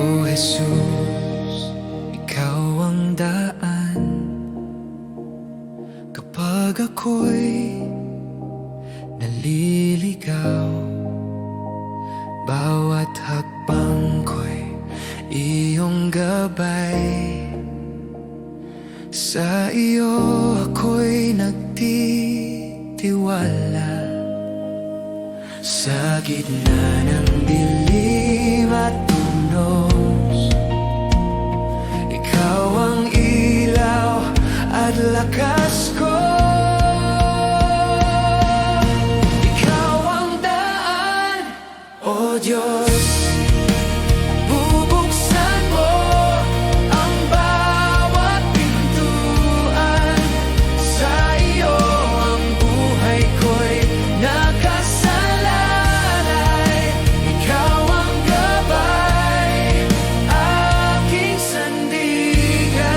O Jesus, Ikaw ang daan kapag ako'y naliligaw. Bawat hakbang ko'y iyong gabay. Sa iyo ako'y nagtitiwala. Sa gitna ng dilim at tunos, ikaw ang ilaw at lakas ko. Ikaw ang daan, O Diyos. Bubuksan mo ang bawat pintuan. Sa iyo ang buhay ko'y nakasalalay. Ikaw ang gabay, aking sandigan.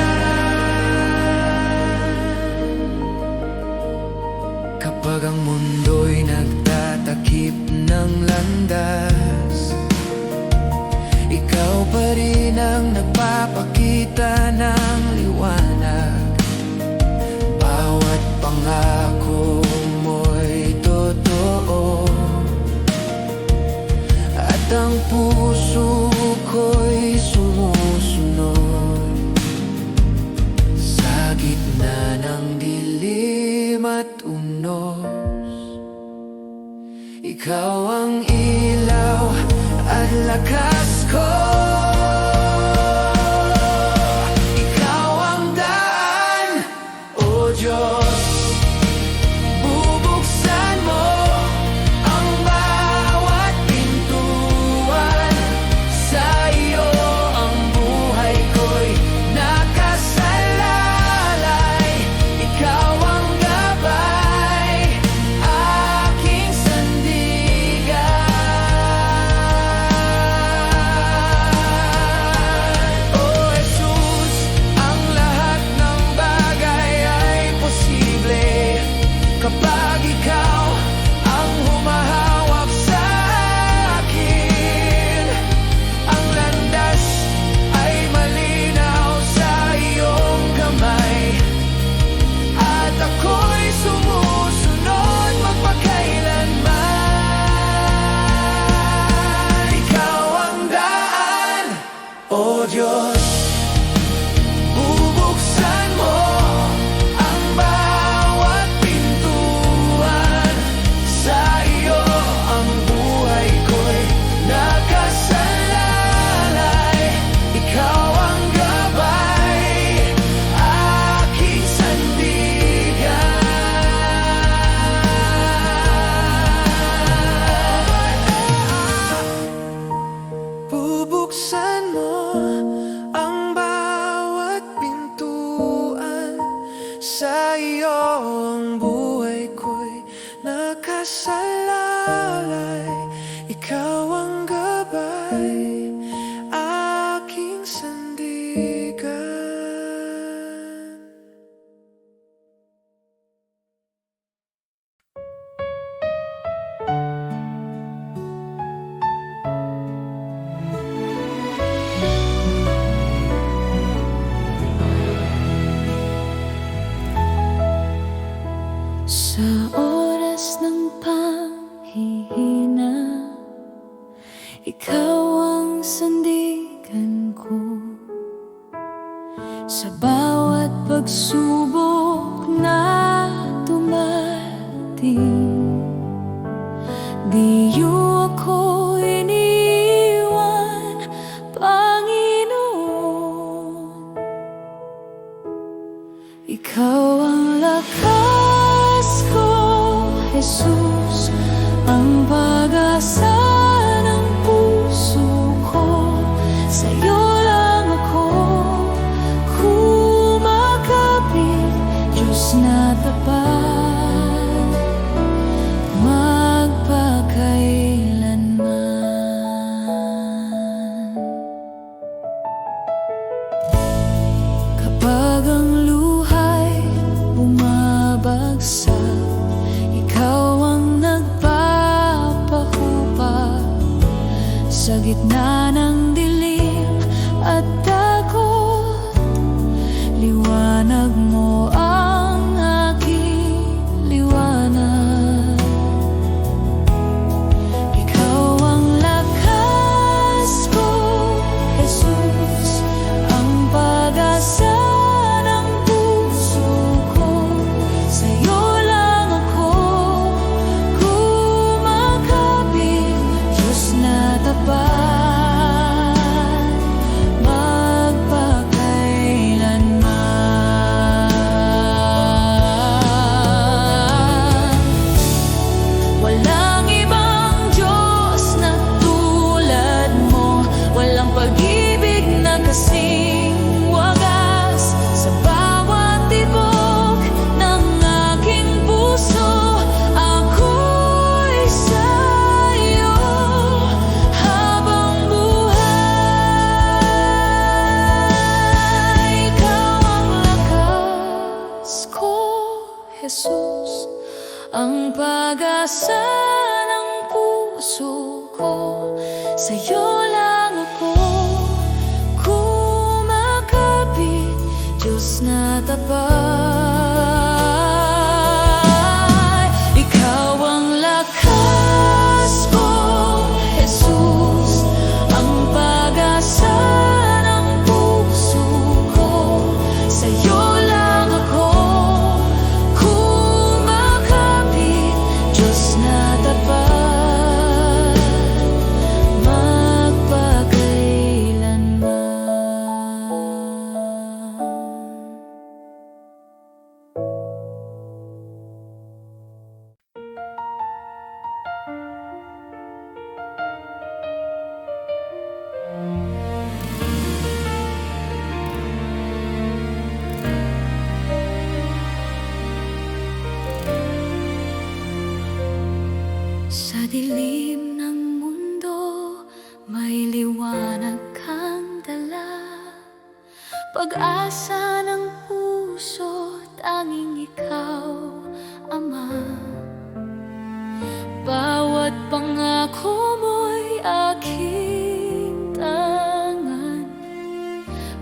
Kapag ang mundo'y nagtatakip ng landas, ikaw pa rin ang nagpapakita ng liwanag. Bawat pangako mo'y totoo, at ang puso ko'y sumusunod. Sa gitna ng dilim at unos, ikaw ang ilaw at lakas ko. Ikaw ang daan, O Diyos. Bubuksan mo ang bawat pintuan. Sa iyo ang buhay ko'y nakasalalay. Ikaw ang gabay, aking sandigan. O Jesus, ang lahat ng bagay ay posible kapag ikaw ang humahawak sa akin. Ang landas ay malinaw sa iyong kamay, at ako'y sumusunod magpakailanman. Ikaw ang daan, O Diyos. Bubuksan mo ang bawat pintuan. Sa iyo ang buhay ko'y nakasalalay. Ikaw ang gabay, aking sandigan. Bubuksan mo ang bawat pintuan. Sa iyo ang buhay ko'y nakasalalay. Ikaw ang gabay, aking sandigan. Sa oras ng panghihina, ikaw ang sandigan ko. Sa bawat pagsubok na dumating, di mo ako iniwan, Panginoon. Ikaw ang lakas ko, Jesus, ang pag-asa ng puso ko. Sa'yo lang ako kumakapit, Diyos na tapat, magpakailanman. Kapag ang luhay bumabagsak, ikaw ang nagpapahupa. Sa gitna ng dilim at takot, liwanag mo ang aking liwanag. Ikaw ang lakas ko, Jesus, ang pag-asa ng puso ko. Sa'yo lang ako kumakapit, Diyos na tapat, magpakailanman. Walang ibang Diyos na tulad mo, walang pag-ibig na kasing wagas. Sa bawat tibok ng aking puso, ako'y sa'yo habang buhay. Ikaw ang lakas ko, Jesus, ang pag-asa ng puso ko. Sa'yo lang ako kumakapit, Diyos na tapat. Ikaw ang lakas ko, Jesus, ang pag-asa ng puso ko. Sa'yo lang ako kumakapit, Diyos na tapat, magpakailanman. Sa dilim ng mundo, may liwanag kang dala. Pag-asa ng puso, tanging ikaw, Ama. Bawat pangako mo'y aking tangan,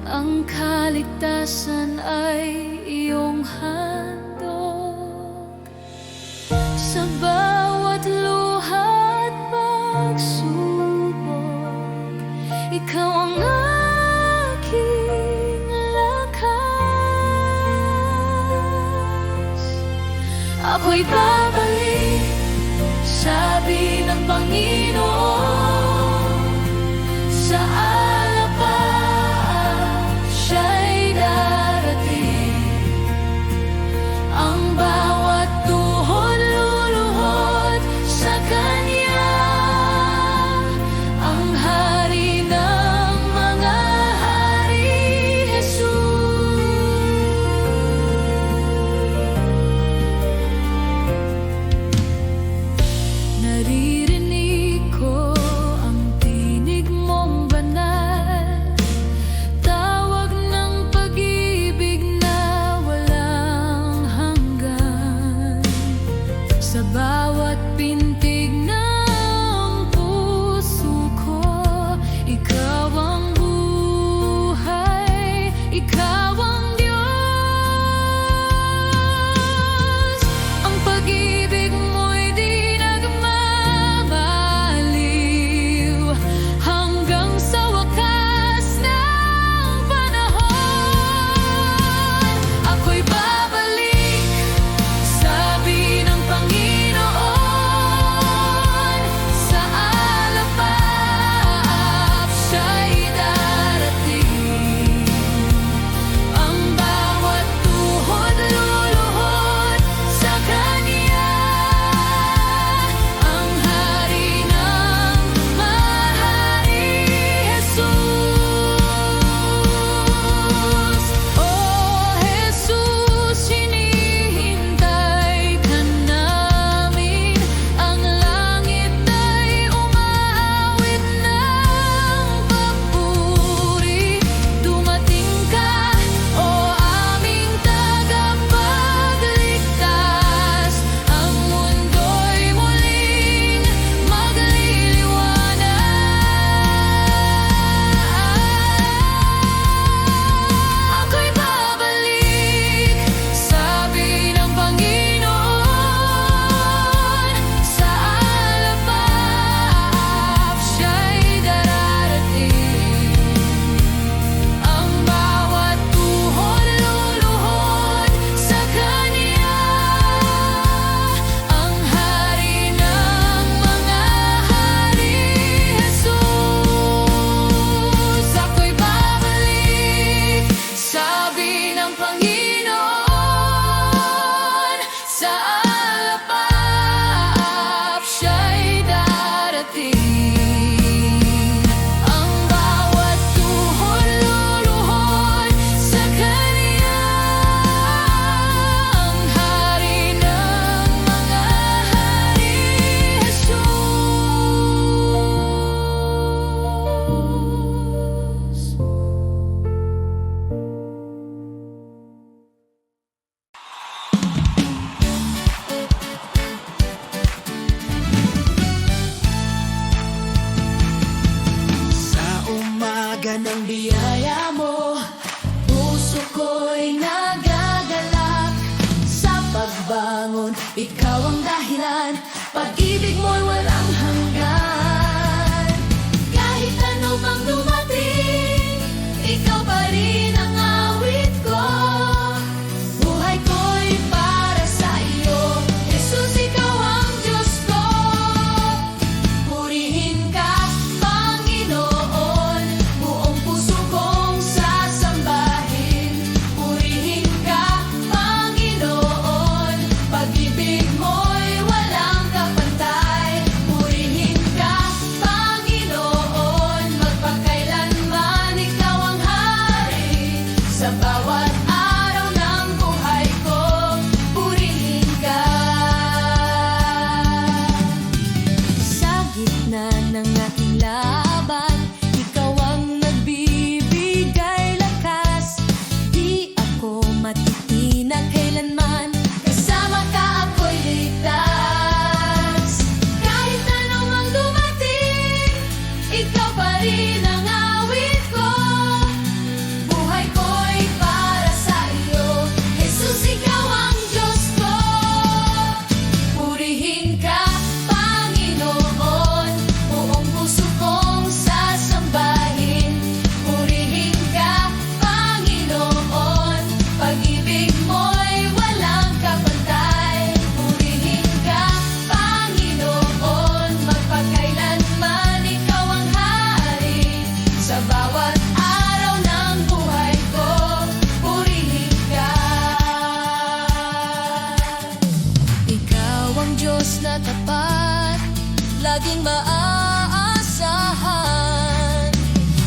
ang kaligtasan ay iyong handog. Sa bawat luha at pagsubok, ikaw ang aking lakas. Ako'y babalik, sabi ng Panginoon, sa alapaan siya'y darating. Ang bawat tuhod luluhod sa Kanya, ang Hari ng mga hari, Jesus. Naririnig ko ikaw ang dahilan, pag-ibig mo'y walang hanggan. Kahit ano mang dumating, ikaw pa rin ang awit ko. Buhay ko'y para sa iyo, Jesus, ikaw ang Diyos ko. Purihin ka, Panginoon, buong puso kong sasambahin. Purihin ka, Panginoon, pag-ibig mo'y walang kapantay. Purihin ka, Panginoon, magpakailanman ikaw ang hari. Sa bawat araw ng buhay ko, purihin ka. Sa gitna ng aking laban, ikaw ang nagbibigay lakas. Di ako matitinag kailanman, kasama ka ako'y ligtas. Kahit ano mang dumating, ikaw pa rin ang awit ko. Buhay ko'y para sa iyo, Jesus, ikaw ang Diyos ko. Purihin ka, Panginoon, buong puso kong sasambahin. Purihin ka, Panginoon, pag-ibig mo'y walang kapantay. Purihin ka, Panginoon, magpakailanman ikaw ang hari. Sa bawat araw ng buhay ko, purihin ka. Ikaw ang Diyos na tapat, laging maaasahan.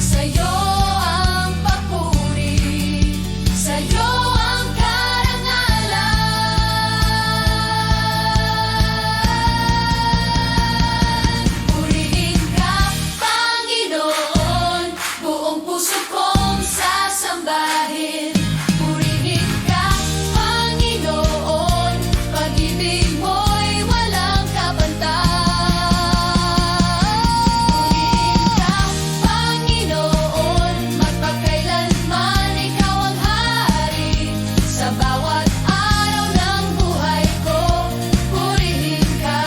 Sa'yo ang papuri, sa'yo ang karangalan. Purihin ka, Panginoon, buong puso kong sasambahin. Purihin ka, Panginoon, pag-ibig mo'y walang kapantay. Purihin ka, Panginoon, magpakailanman ikaw ang hari. Sa bawat araw ng buhay ko, purihin ka.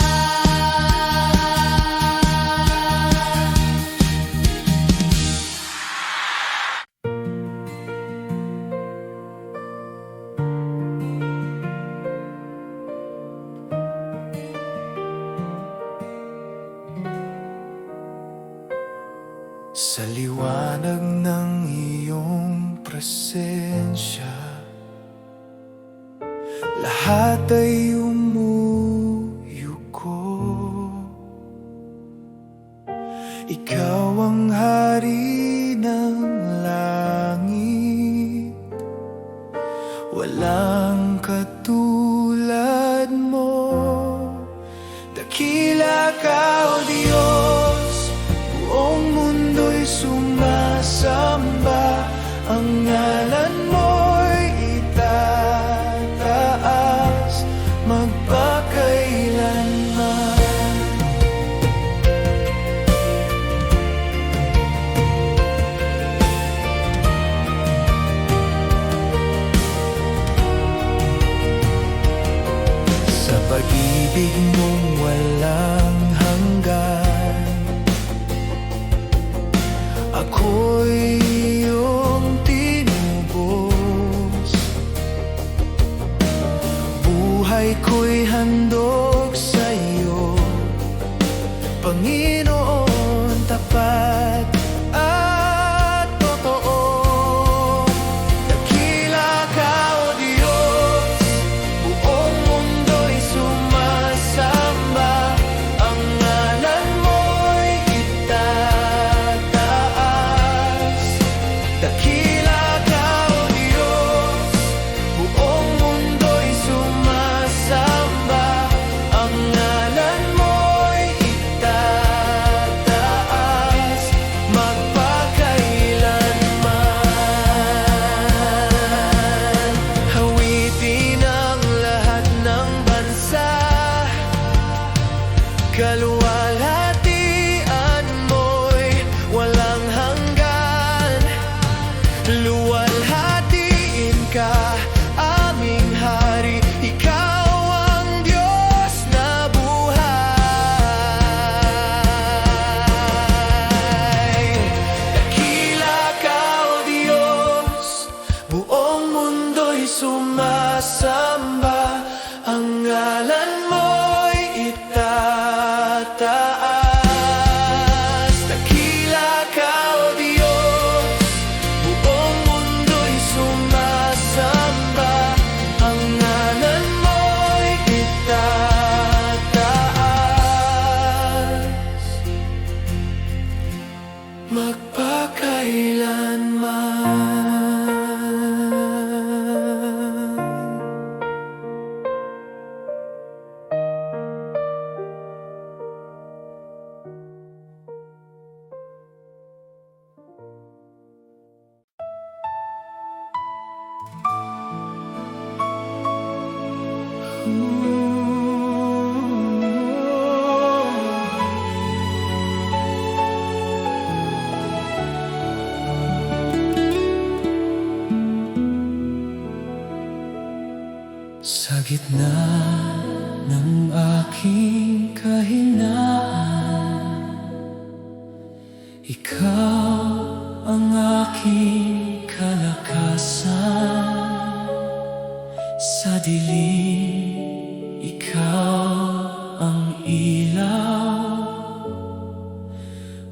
Sa liwanag ng iyong presensya, lahat ay umuyuko. Ikaw ang hari ng langit, walang katulad mo. Dakila ka, O Diyos, buong mundo'y sumasamba. Ang ngalan mo'y itataas magpakailanman. Sa pag-ibig mong walang hanggan, ako'y iyong tinubos. Buhay ko'y handog sa iyo, Panginoon, tapat at totoo. Dakila ka, O Diyos, buong mundo'y sumasamba. Ang ngalan mo'y itataas. Dakila ka, O Diyos, buong mundo'y sumasamba. Ang ngalan mo'y itataas magpakailanman. Hawitin ang lahat ng bansa, kaluwalhatian mo'y walang hanggan. Luwalhatiin ka, aming hari, ikaw ang Diyos. magpakailanman. Sa gitna ng aking kahinaan, ikaw ang aking kalakasan. Sa dilim, ikaw ang ilaw,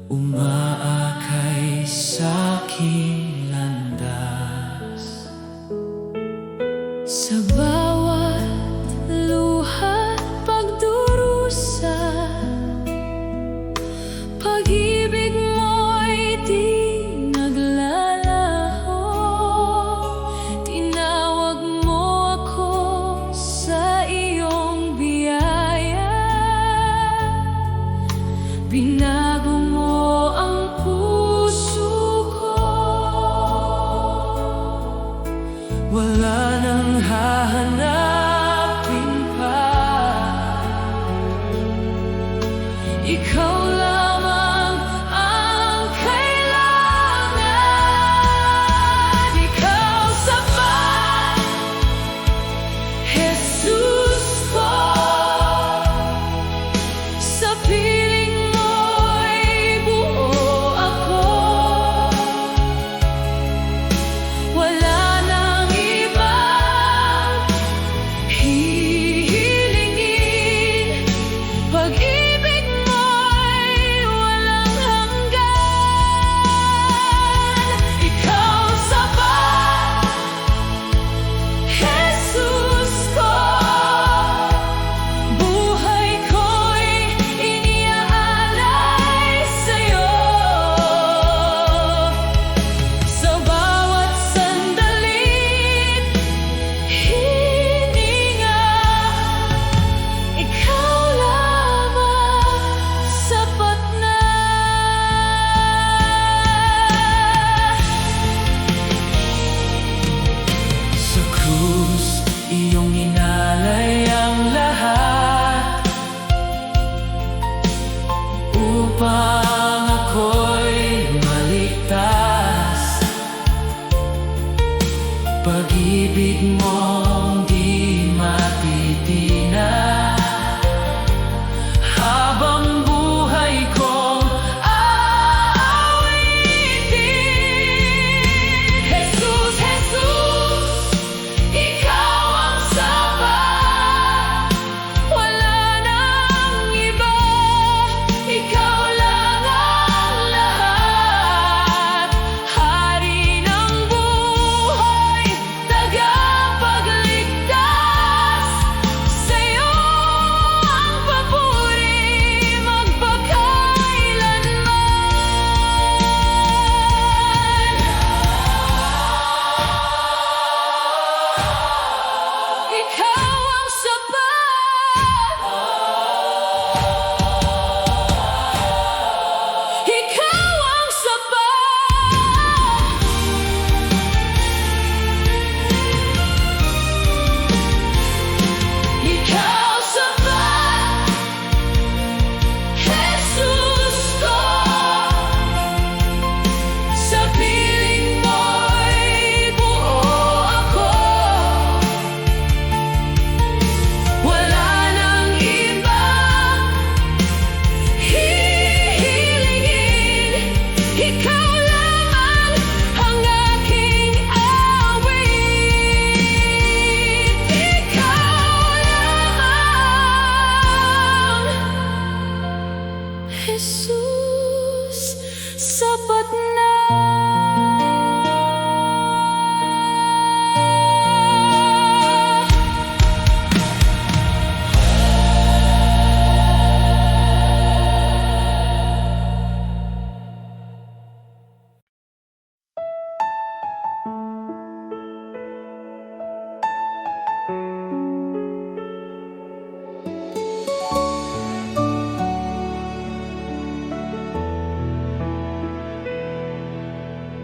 umaakay sa'king landas. Sa bawat luha't pagdurusa, pag-ibig mo'y di naglalaho. Tinawag mo ako sa iyong biyaya, binago mo ang puso ko. Wala nang hahanapin pa, Ikaw lamang ang kailangan. Ikaw sapat, Jesus ko. Sa piling mo'y buo ako. Wala nang ibang hihilingin. Pag-ibig mo'y walang hanggan. Ikaw sapat, Jesus ko. Buhay ko'y iniaalay sa'yo. Sa bawat sandalit, hininga, ikaw lamang sapat na. sa krus iyong inalay ang lahat, upang ako'y maligtas. Pag-ibig mong di matitinag, habang buhay kong aawitin. Jesus, Jesus, ikaw ang sapat. Wala nang iba, ikaw lang ang lahat. Hari ng buhay, tagapagligtas.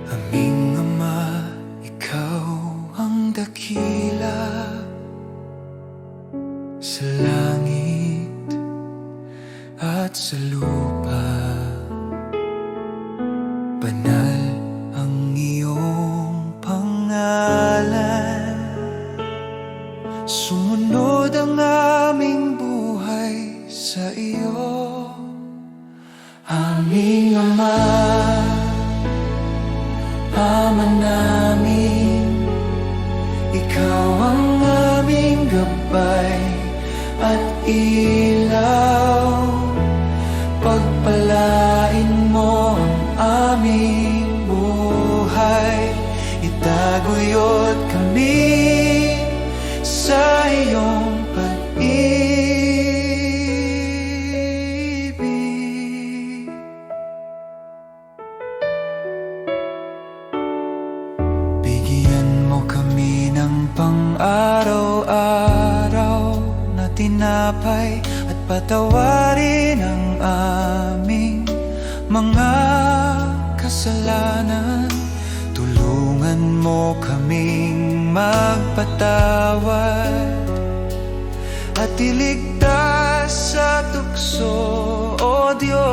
Aming Ama, Ikaw ang dakila sa langit at sa lupa. Banal ang iyong pangalan, sumunod ang aming buhay sa iyo. Aming Ama, Ama namin, Ikaw ang aming gabay at ilaw. Pagpalain mo ang aming buhay, itaguyod kami sa iyong pag-ibig. Bigyan mo kami ng pang-araw-araw na tinapay at patawarin ang aming mga kasalanan. Tulungan mo kaming magpatawad at iligtas sa tukso, O Diyos.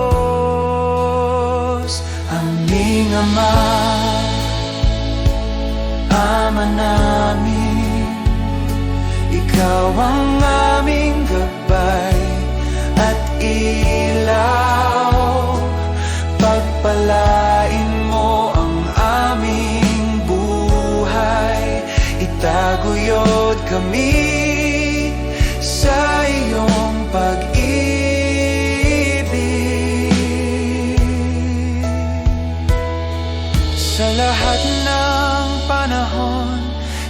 Aming Ama, Ama namin, Ikaw ang aming gabay at ilaw. Pagpalain mo ang aming buhay, itaguyod kami sa iyong pag-ibig. Sa lahat ng panahon,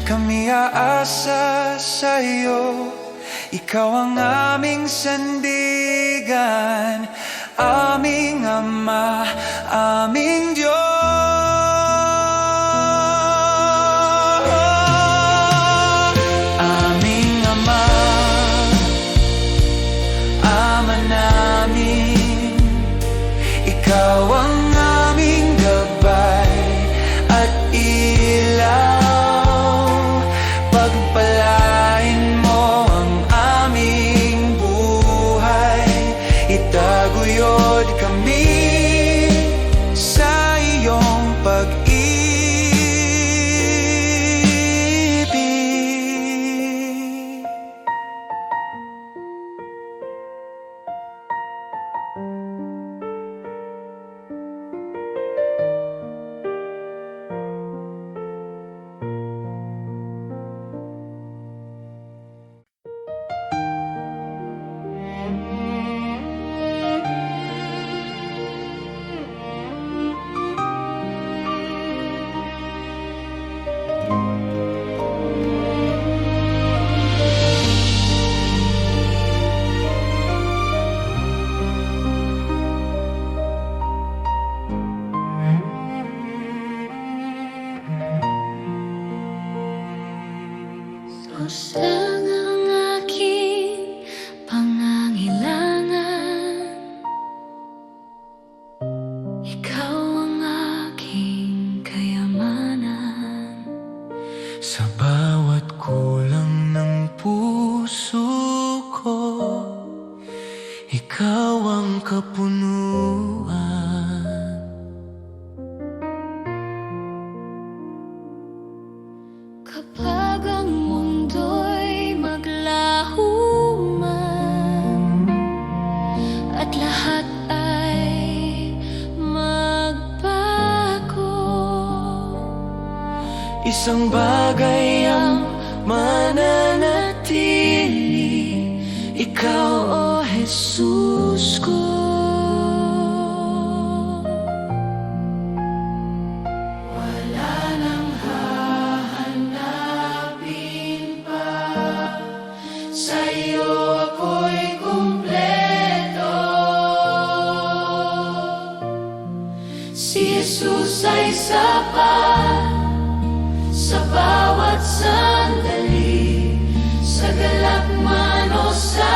kami aasa sa iyo. Ikaw ang aming sandigan, aming Ama, aming Diyos. Aming Ama, Ama namin, Ikaw ang aming gabay at ilaw. Pagpalain mo ang aming buhay, itaguyod kami sa iyong pag-ibig. Diyos lang ang aking pangangailangan, Ikaw ang aking kayamanan. Sa bawat kulang ng puso ko, Ikaw ang kapunuan. Kapag ang mundo'y maglaho man at lahat ay magbago, Isang bagay ang mananatili, Ikaw, O Jesus ko. Wala nang hahanapin pa, sa'yo ako'y kumpleto. Si Jesus ay sapat sa bawat sandali, sa galak man o sa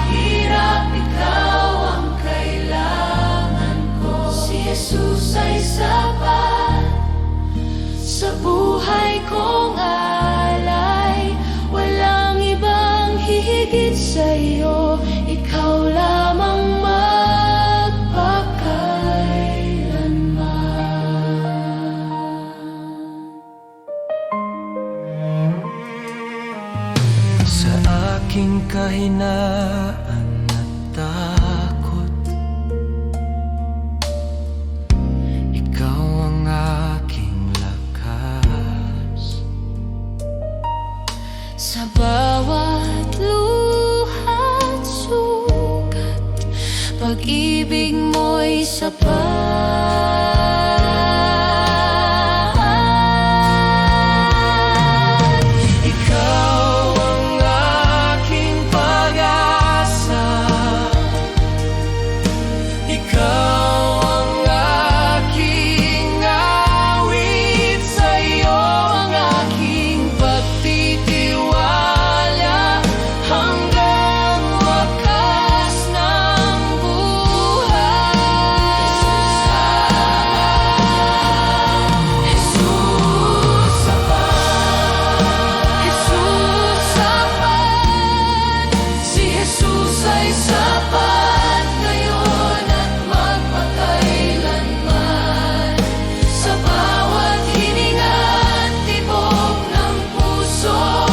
hirap, Ikaw ang kailangan ko. Si Jesus ay sapat aking kahinaan at takot. Ikaw ang aking lakas. Sa bawat luha't sugat, pag-ibig mo'y sapat. Ikaw ang aking pag-asa. Ikaw ang aking awit. Sa'yo ang aking pagtitiwala hanggang wakas ng buhay. Jesus sapat, Jesus sapat, si Jesus ay sapat ngayon at magpakailanman. Sa bawat hininga at tibok ng puso,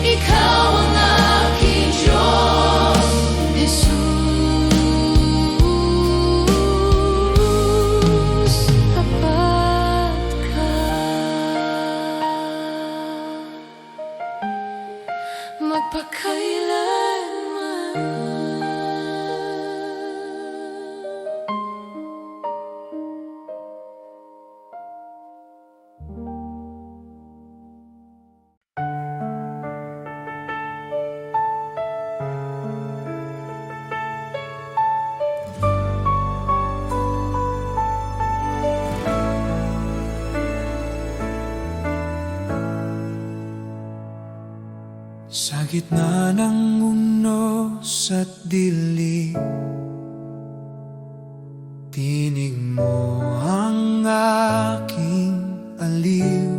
ikaw ang aking Diyos. Jesus, sapat ka. Magpakailanman. Sa gitna ng unos at dilim, tinig mo ang aking aliw.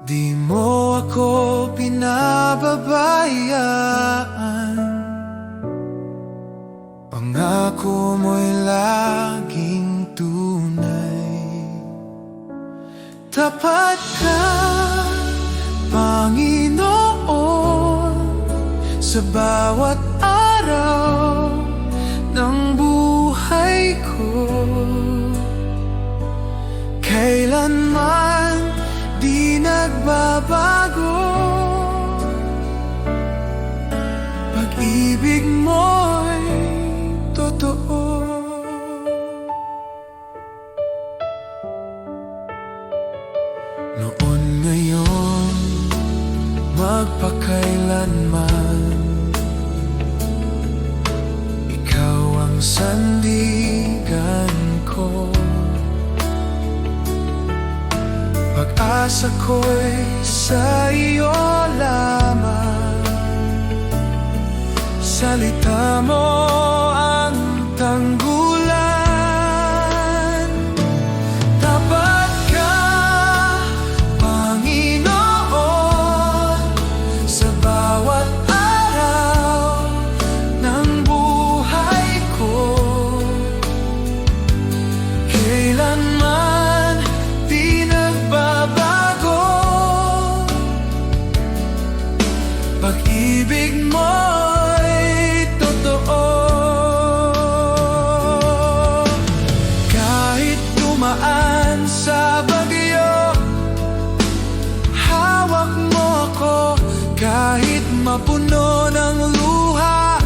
Di mo ako pinababayaan, pangako mo'y laging tunay. Tapat ka, Panginoon, sa bawat araw ng buhay ko. Kailanman di nagbabago, pag-ibig mo'y totoo. Noon, ngayon, magpakailanman, ikaw ang sandigan ko. Pag-asa ko'y sa iyo lamang. Salita mo ang tanggulan. Tapat ka, Panginoon, sa bawat araw ng buhay ko. Kailanman di nagbabago, pag-ibig mo'y totoo. Kahit dumaan sa bagyo, hawak mo ako. Kahit mapuno ng luha,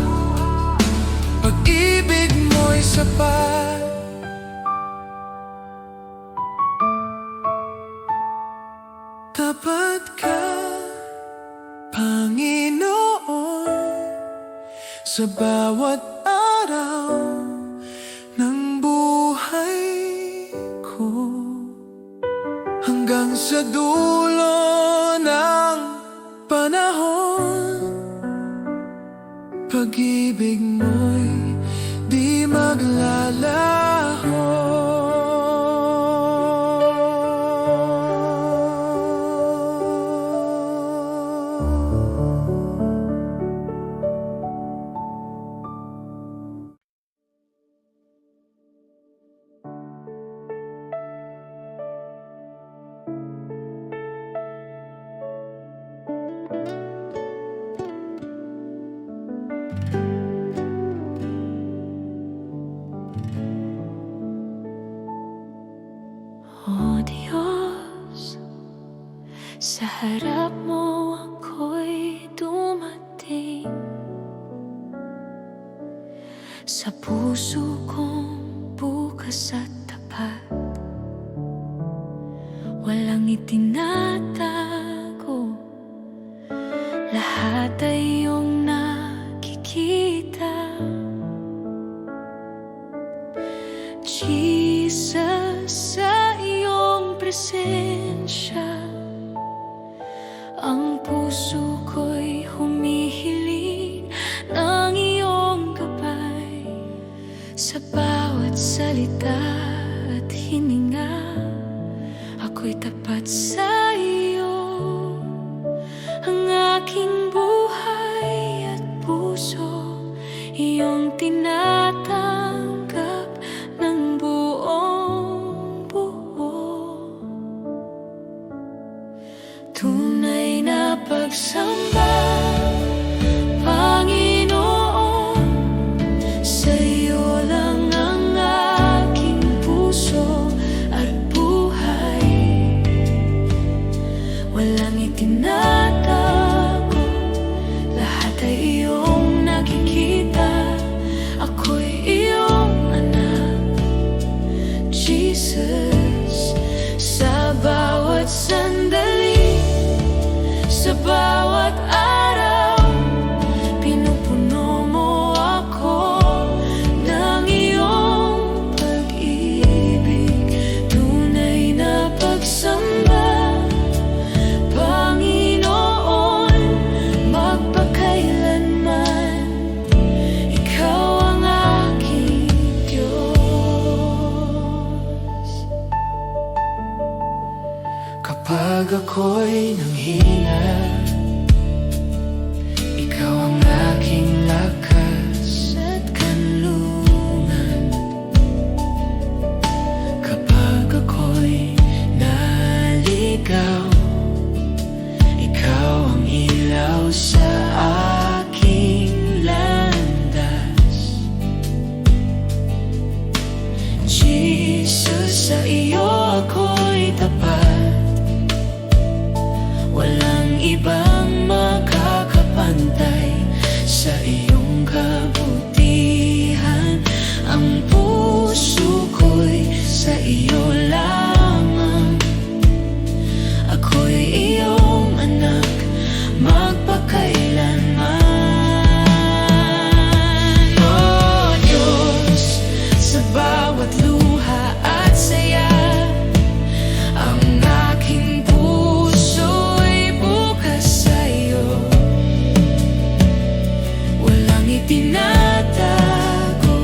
pag-ibig mo'y sapat. Tapat ka, Panginoon, sa bawat araw ng buhay ko. Hanggang sa dulo ng panahon, pag-ibig mo'y di maglalaho. Sa harap mo ako'y dumating, sa puso kong bukas at tapat. Walang itinatago, lahat ay iyong nakikita. Jesus, sa iyong presensya, ang puso ko'y humihiling ng iyong gabay. Sa bawat salita at hininga, ako'y tapat sa iyo. Ang aking buhay at puso, iyong tinatanggap ng buong buo. Tunay na pagsamba, Panginoon, sa iyo lang ang aking puso at buhay. Walang itinatago, lahat ay iyong nakikita. Ako'y iyong anak, Jesus. Sa bawat sandali, sa bawat araw, pinupuno mo ako ng iyong pag-ibig. Tunay na pagsamba, Panginoon, magpakailanman, ikaw ang aking Diyos. Kapag ako'y nanghina, ikaw ang aking lakas at kanlungan. Kapag ako'y naligaw, ikaw ang ilaw sa aking landas. Jesus, sa iyo ako'y tapat. Walang ibang makakapantay sa iyong kabutihan. Ang puso ko'y sa iyo lamang. Ako'y iyong anak, magpakailanman. Oh Diyos, sa bawat luha at saya, ang aking puso'y bukas sa iyo. Walang itinatago,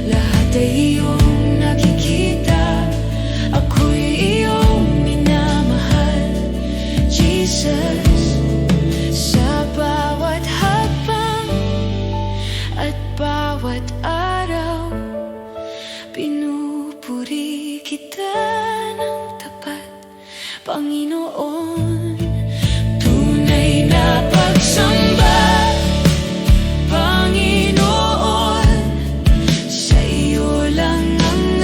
lahat ay iyong nakikita. Ako'y iyong minamahal, Jesus. Sa bawat hakbang at bawat araw, pinupuri kita ng tapat, Panginoon. Tunay na pagsamba, Panginoon, sa iyo lang ang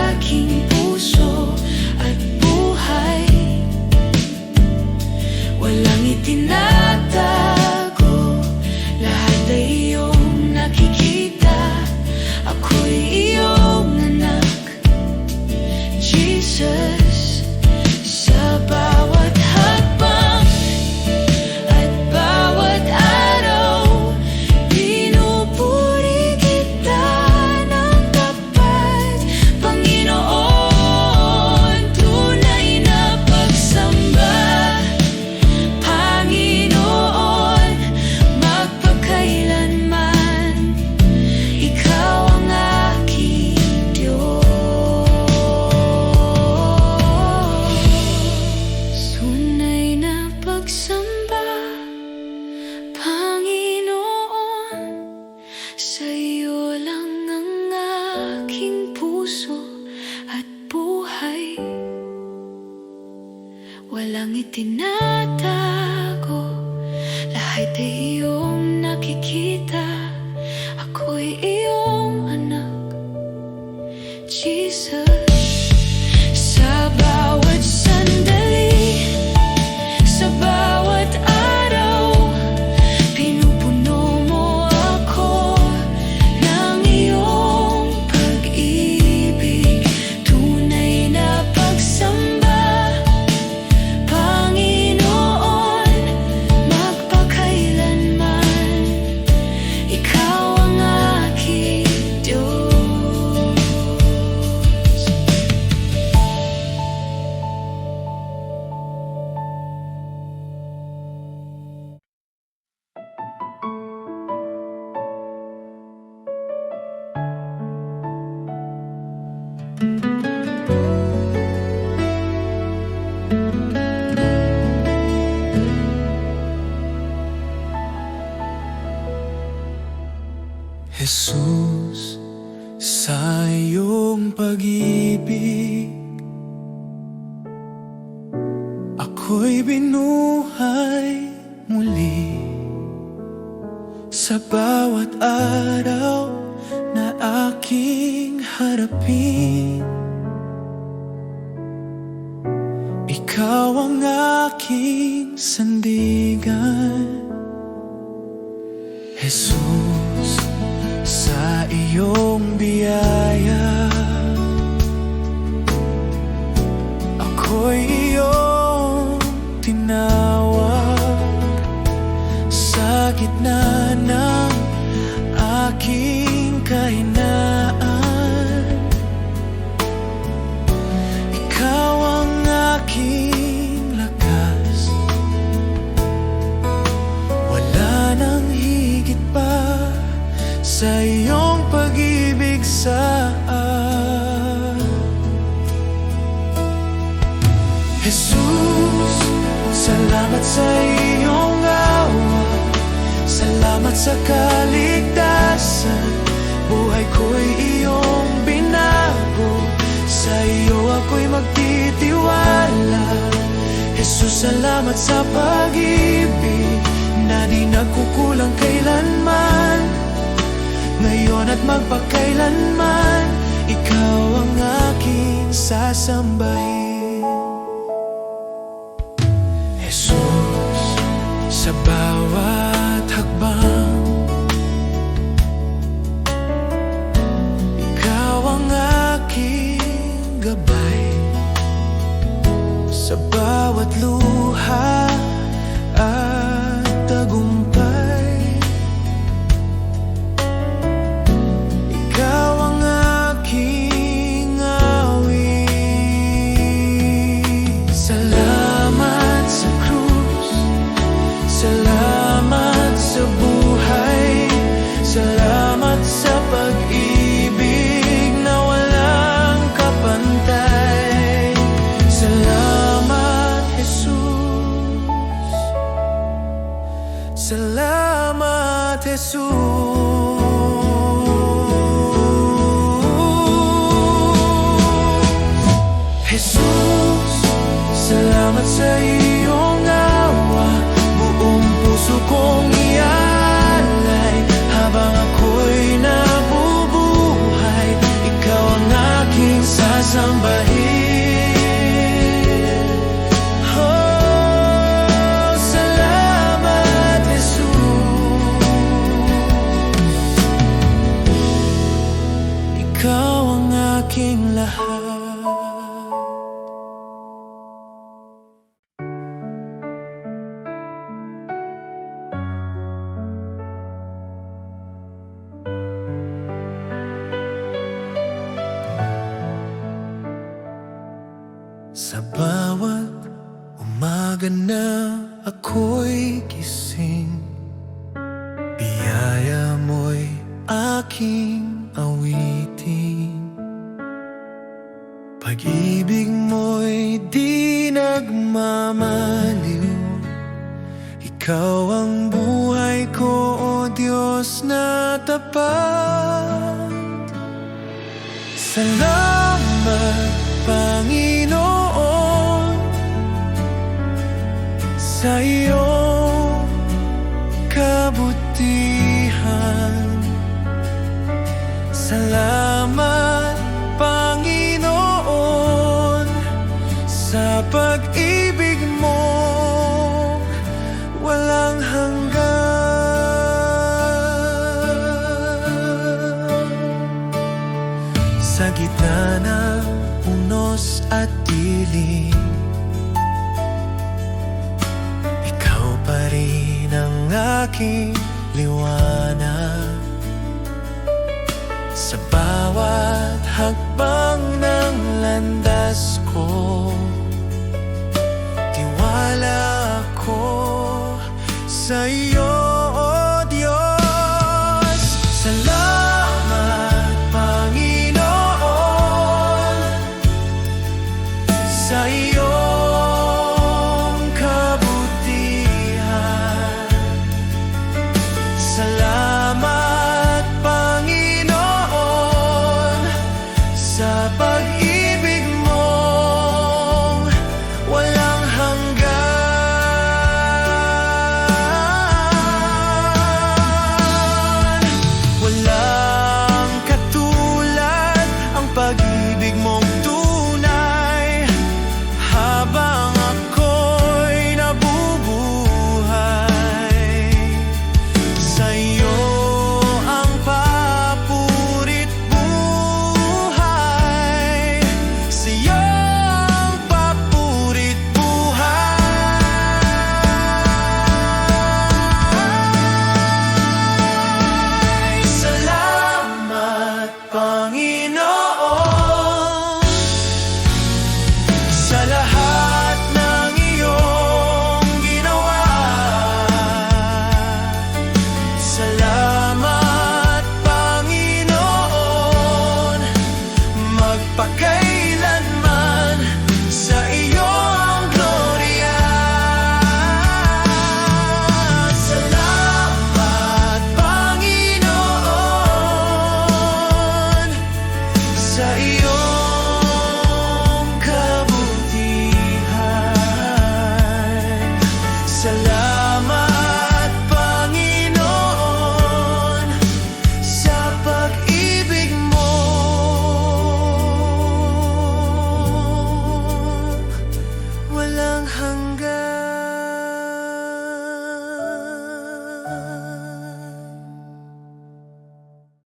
aking puso at buhay. Walang itinatago, lahat ay iyong nakikita. Ako'y iyong anak, Jesus. Sa bawat hakbang at bawat araw, pinupuri kita ng tapat, Panginoon. Tunay na pagsamba, Panginoon, magpakailanman, ikaw ang aking Diyos. Tunay na pagsamba, Panginoon, sa iyo lang ang aking puso at buhay. Walang itinatago, lahat ay iyong nakikita. Ako'y iyong anak, Jesus. Sa bawat sandali, ako'y binuhay muli sa bawat araw na aking harapin. Ikaw ang aking sandigan, Jesus, sa iyong biyaya ako'y iyong tinawag sa gitna ng aking kahinaan. Ikaw ang aking lakas, wala nang higit pa sa iyong pag-ibig sa akin. Jesus, salamat sa iyong awa, salamat sa kaligtasan. Buhay ko'y iyong binago, sa iyo ako'y magtitiwala. Jesus, salamat sa pag-ibig na di nagkukulang kailanman, ngayon at magpakailanman. Ikaw ang aking sasambahin. Jesus, sa bawat hakbang ikaw ang aking gabay, sa bawat luha at tagumpay. Ikaw ang aking awit. Salamat sa krus, salamat sa buhay, salamat sa pag-ibig na walang kapantay. Salamat, Jesus. Salamat, Jesus. Jesus, salamat sa iyong awa, buong puso kong ialay. Habang ako'y nabubuhay, ikaw ang aking sasambahin. Oh, salamat, Jesus. Ikaw ang aking lahat. Sa bawat umaga na ako'y gising, biyaya mo'y aking awitin. Pag-ibig mo'y di nagmamaliw, ikaw ang buhay ko, o Diyos na tapat. Salamat, Panginoon, sa iyong kabutihan. Salamat, Panginoon, sa pag-ibig mo walang hanggan. Sa gitna ng unos at dilim, ikaw pa rin ang aking liwanag. Sa bawat hakbang ng landas ko, tiwala ako sa iyo, o Diyos. Salamat, Panginoon, sa iyo